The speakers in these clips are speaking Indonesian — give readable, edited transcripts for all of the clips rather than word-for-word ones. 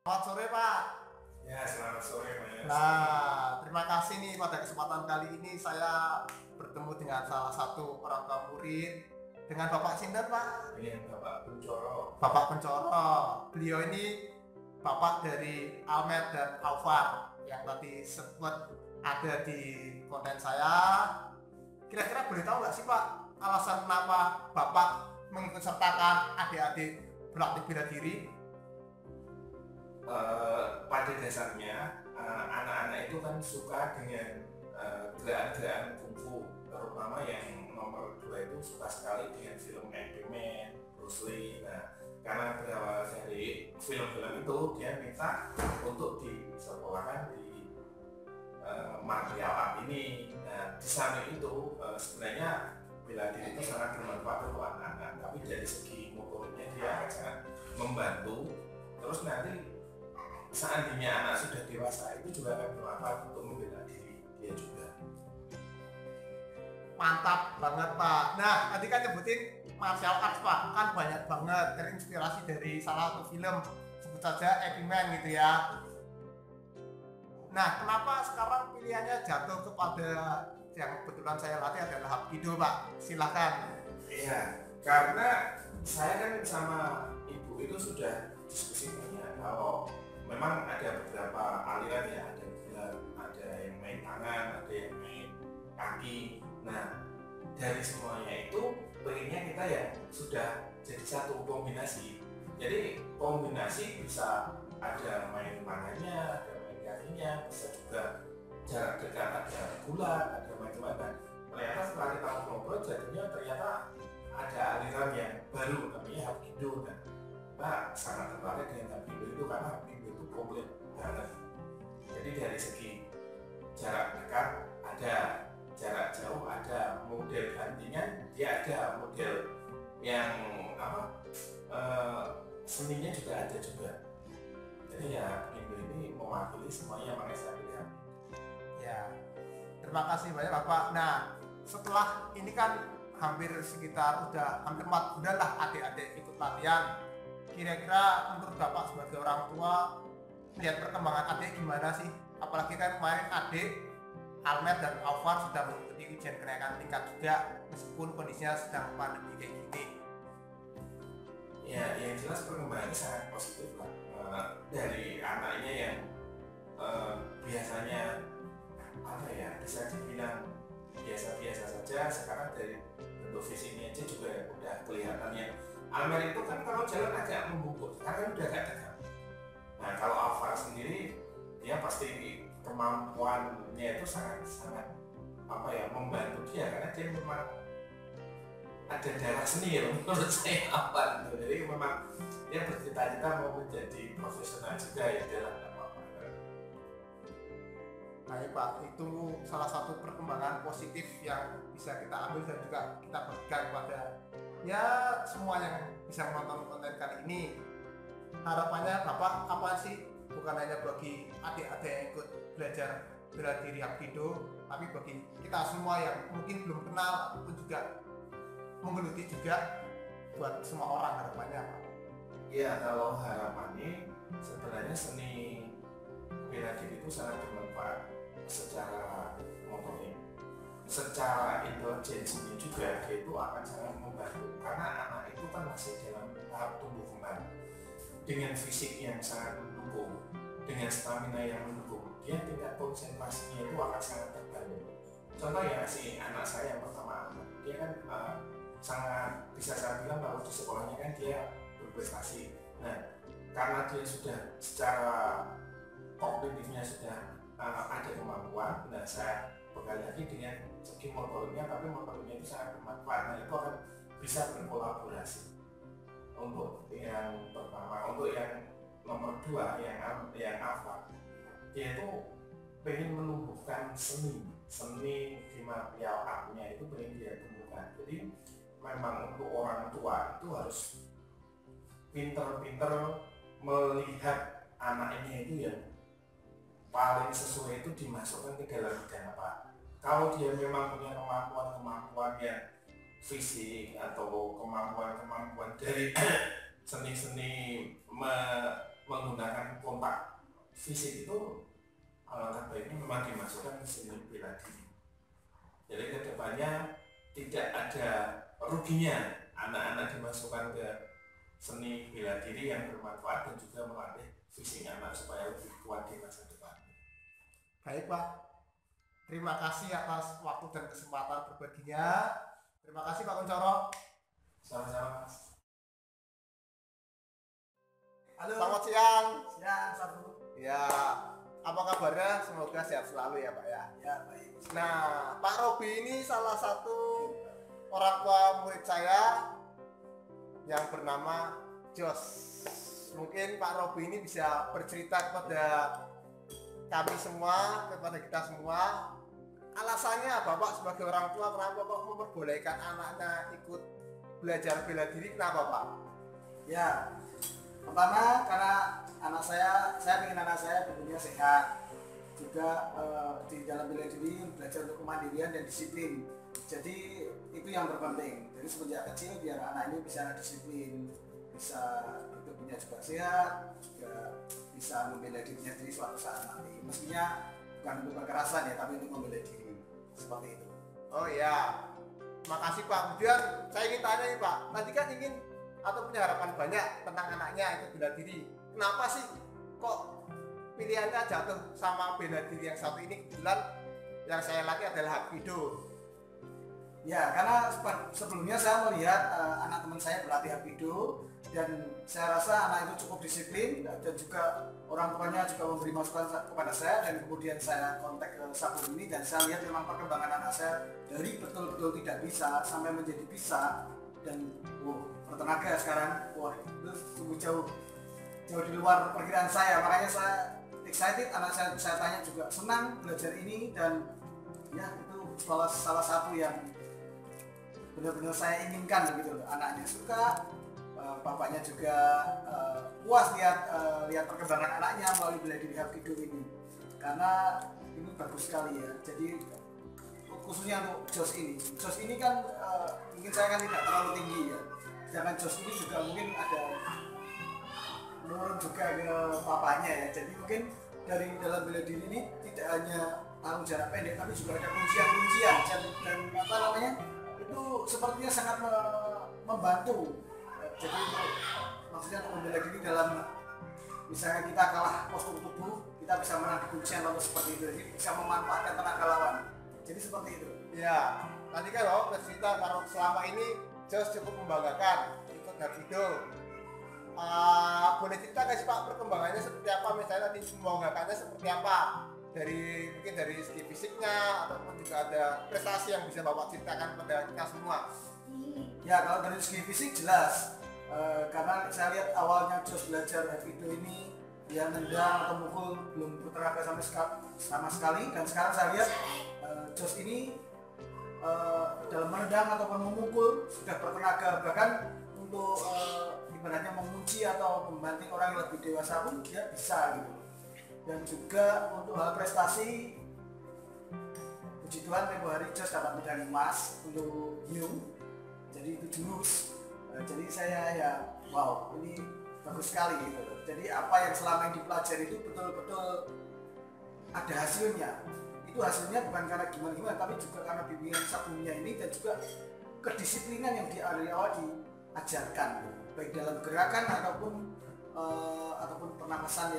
Selamat sore Pak. Ya, selamat sore Mas. Nah, terima kasih nih pada kesempatan kali ini saya bertemu dengan salah satu orang tua murid dengan Bapak Sinten Pak. Ini Bapak Kuncoro. Bapak Kuncoro. Beliau ini bapak dari Almed dan Alfar yang tadi sempat ada di konten saya. Kira-kira boleh tahu nggak sih Pak alasan kenapa Bapak mengikut sertakan adik-adik berlatih bela diri? Pada dasarnya anak-anak itu kan suka dengan gerakan-gerakan kungfu, terutama yang nomor 2 itu suka sekali dengan film Ip Man, Bruce Lee. Nah, karena berawal dari film-film itu dia minta untuk disekolahkan di martial art ini. Nah, di samping itu sebenarnya bela diri itu sangat bermanfaat untuk anak-anak, tapi dari segi motoriknya dia akan sangat membantu. Terus nanti seandainya anak sudah dewasa itu juga akan bermanfaat untuk membela diri dia juga. Mantap banget Pak. Nah, tadi kan nyebutin martial arts Pak, kan banyak banget terinspirasi dari salah satu film, sebut saja Ip Man gitu ya. Nah, kenapa sekarang pilihannya jatuh kepada yang kebetulan saya latih adalah Hapkido Pak? Silahkan. Iya, karena saya kan sama ibu itu sudah diskusi banyak kalau memang ada beberapa aliran ya, ada gulat, ada yang main tangan, ada yang main kaki. Nah, dari semuanya itu pengennya kita ya sudah jadi satu kombinasi. Jadi kombinasi bisa ada main tangannya, ada main kakinya, bisa juga jarak dekat, ada gulat, ada macam-macam. Ternyata setelah kita ngobrol jadinya ternyata ada aliran yang baru namanya Hapkido. Nah, kita sangat tertarik dengan Hapkido itu karena Hapkido itu komplit banget. Jadi dari segi jarak dekat ada, jarak jauh ada, model gantinya dia ada, model yang seninya juga ada juga. Jadi ya Hapkido ini mewakili semuanya, makanya saya pilih Hapkido. Ya, terima kasih banyak Bapak. Nah, setelah ini kan hampir sekitar udah hampir 4 bulan lah adik-adik ikut latihan. Kira-kira menurut Bapak sebagai orang tua lihat perkembangan adik gimana sih? Apalagi kan kemarin adik Almed dan Alfar sudah mengikuti ujian kenaikan tingkat juga meskipun kondisinya sedang pandemi kayak gini. Ya, yang jelas perkembangannya sangat positif lah. Dari anaknya yang biasanya bisa dibilang biasa-biasa saja, sekarang dari bentuk fisiknya aja juga udah kelihatannya. Almer itu kan kalau jalan agak membungkuk, sekarang udah agak tegak. Nah, kalau Alfar sendiri dia pasti kemampuannya itu sangat membantu dia karena dia memang ada darah seni ya menurut saya Alfar gitu. Jadi memang dia bercita-cita mau menjadi profesional juga ya dalam apa-apa. Baik Pak, itu salah satu perkembangan positif yang bisa kita ambil dan juga kita bagikan kepada ya semua yang bisa menonton konten kali ini. Harapannya Bapak apa sih? Bukan hanya bagi adik-adik yang ikut belajar bela diri Hapkido, tapi bagi kita semua yang mungkin belum kenal ataupun juga menggeluti juga buat semua orang, harapannya Pak. Iya, kalau harapannya sebenarnya seni bela diri itu sangat bermanfaat secara motorik, secara intelijensinya juga dia itu akan sangat membantu karena anak itu kan masih dalam tahap tumbuh kembang dengan fisik yang sangat mendukung, dengan stamina yang mendukung, dia tingkat konsentrasinya itu akan sangat terbangun. Contoh ya si anak saya yang pertama, dia kan sangat bisa saya bilang kalau di sekolahnya kan dia berprestasi. Nah, karena dia sudah secara kognitifnya sudah ada kemampuan, nah saya bekali lagi dengan segi motoriknya, tapi motoriknya itu sangat bermanfaat. Nah, itu akan bisa berkolaborasi. Untuk yang pertama, untuk yang nomor 2 yang Alfa, dia itu pengen menumbuhkan seni di material artnya itu pengen dia tumbuhkan. Jadi memang untuk orang tua itu harus pinter-pinter melihat anaknya itu yang paling sesuai itu dimasukkan ke dalam bidang apa. Kalau dia memang punya kemampuan yang fisik atau kemampuan dari seni-seni menggunakan kontak fisik itu, alangkah baiknya memang dimasukkan ke seni bela diri. Jadi kedepannya tidak ada ruginya anak-anak dimasukkan ke seni bela diri yang bermanfaat dan juga melatih fisik anak supaya lebih kuat di masa depan. Baik Pak, terima kasih atas waktu dan kesempatan berbaginya. Terima kasih Pak Kuncoro. Sama-sama Mas. Halo. Selamat siang. Siang, Sabu. Ya, apa kabarnya? Semoga sehat selalu ya Pak ya. Ya, baik. Nah, Pak Robi ini salah satu orang tua murid saya yang bernama Jos. Mungkin Pak Robi ini bisa bercerita kepada kami semua, kepada kita semua, alasannya Bapak sebagai orang tua kenapa kok memperbolehkan anaknya ikut belajar bela diri, kenapa Pak? Ya, pertama karena saya ingin anak saya tentunya sehat, juga di dalam bela diri belajar untuk kemandirian dan disiplin. Jadi itu yang terpenting. Jadi semenjak kecil biar anak ini bisa disiplin, bisa hidupnya juga sehat, juga bisa membela dirinya sendiri suatu saat nanti. Mestinya bukan untuk kekerasan ya, tapi untuk membela diri seperti itu. Oh iya, makasih Pak. Kemudian saya ingin tanya nih Pak, tadi kan ingin atau punya harapan banyak tentang anaknya itu bela diri. Kenapa sih kok pilihannya jatuh sama bela diri yang satu ini? Kebetulan yang saya latih adalah Hapkido. Ya, karena sebelumnya saya melihat anak teman saya berlatih Hapkido dan saya rasa anak itu cukup disiplin dan juga orang tuanya juga memberi masukan kepada saya, dan kemudian saya kontak ke Sabun ini dan saya lihat memang perkembangan anak saya dari betul-betul tidak bisa sampai menjadi bisa, dan bertenaga sekarang. Wah, itu sungguh jauh di luar perkiraan saya, makanya saya excited. Anak saya tanya juga senang belajar ini, dan ya itu salah satu yang benar-benar saya inginkan begitu loh. Anaknya suka, bapaknya juga puas lihat perkembangan anaknya melalui bela diri Hapkido ini, karena ini bagus sekali ya. Jadi khususnya untuk Jos ini kan mungkin saya kan tidak terlalu tinggi ya, sedangkan Jos ini juga mungkin ada menurun juga ke papanya ya. Jadi mungkin dari dalam bela diri ini tidak hanya tahu jarak pendek, tapi juga ada kuncian dan apa namanya, itu sepertinya sangat membantu. Jadi itu maksudnya untuk membela diri dalam misalnya kita kalah postur tubuh, kita bisa menang di kuncian lalu seperti itu. Jadi bisa memanfaatkan tenaga lawan. Jadi seperti itu. Ya, tadi kan bercerita kalau selama ini Jos cukup membanggakan ikut Hapkido. Boleh cerita nggak sih Pak perkembangannya seperti apa? Misalnya tadi membanggakannya seperti apa? Mungkin dari segi fisiknya ataupun juga ada prestasi yang bisa Bapak ceritakan kepada kita semua. Ya, kalau dari segi fisik jelas, karena saya lihat awalnya Jos belajar Hapkido ini dia nendang atau mukul belum bertenaga sama sekali, dan sekarang saya lihat Jos ini dalam menendang ataupun memukul sudah bertenaga, bahkan untuk ibaratnya mengunci atau membanting orang yang lebih dewasa pun dia bisa gitu. Dan juga untuk hal prestasi, puji Tuhan tempo hari Jos dapat medali emas untuk New, jadi itu jurus. Jadi saya ya wow, ini bagus sekali gitu. Jadi apa yang selama yang dipelajari itu betul-betul ada hasilnya. Itu hasilnya bukan karena gimana-gimana, tapi juga karena bimbingan sebelumnya ini dan juga kedisiplinan yang dari awal diajarkan, baik dalam gerakan ataupun pernapasan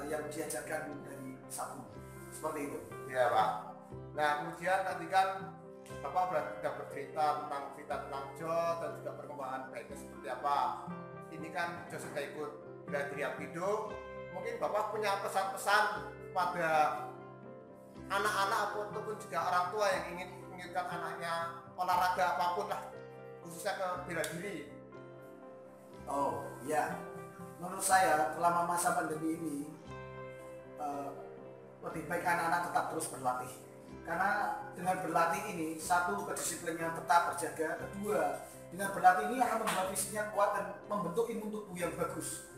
yang diajarkan dari sabun seperti itu. Iya Pak. Nah kemudian tadi kan Bapak sudah bercerita tentang Jos dan juga perkembangan baiknya seperti apa. Ini kan Jos sudah ikut bela diri Hapkido. Mungkin Bapak punya pesan-pesan pada anak-anak ataupun juga orang tua yang ingin menginginkan anaknya olahraga apapun lah, khususnya ke bela diri. Oh ya, menurut saya selama masa pandemi ini lebih baik anak-anak tetap terus berlatih. Karena dengan berlatih ini, satu, kedisiplinnya tetap terjaga, kedua, dengan berlatih ini akan membuat fisiknya kuat dan membentuk imun tubuh yang bagus.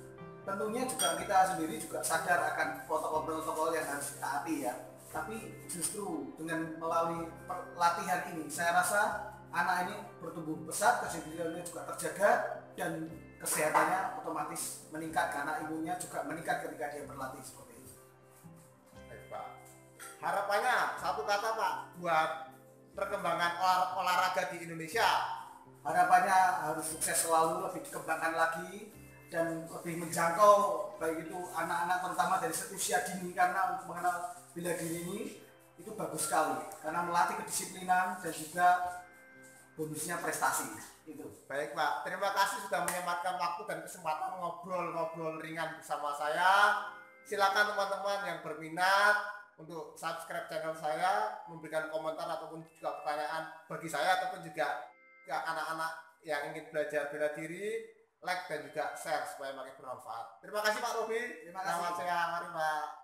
Tentunya juga kita sendiri juga sadar akan protokol-protokol yang harus ditaati ya. Tapi justru dengan melalui latihan ini, saya rasa anak ini bertumbuh pesat, kedisiplinnya juga terjaga, dan kesehatannya otomatis meningkat karena imunnya juga meningkat ketika dia berlatih seperti itu. Baik Pak. Harapannya satu kata Pak buat perkembangan olahraga di Indonesia. Harapannya harus sukses selalu, lebih dikembangkan lagi dan lebih menjangkau baik itu anak-anak terutama dari usia dini, karena untuk mengenal bela diri ini itu bagus sekali karena melatih kedisiplinan dan juga bonusnya prestasi itu. Baik Pak, terima kasih sudah menyempatkan waktu dan kesempatan ngobrol-ngobrol ringan bersama saya. Silakan teman-teman yang berminat untuk subscribe channel saya, memberikan komentar ataupun juga pertanyaan bagi saya ataupun juga anak-anak yang ingin belajar bela diri, like dan juga share supaya makin bermanfaat. Terima kasih Pak Robi. Terima kasih. Selamat siang, mari Pak.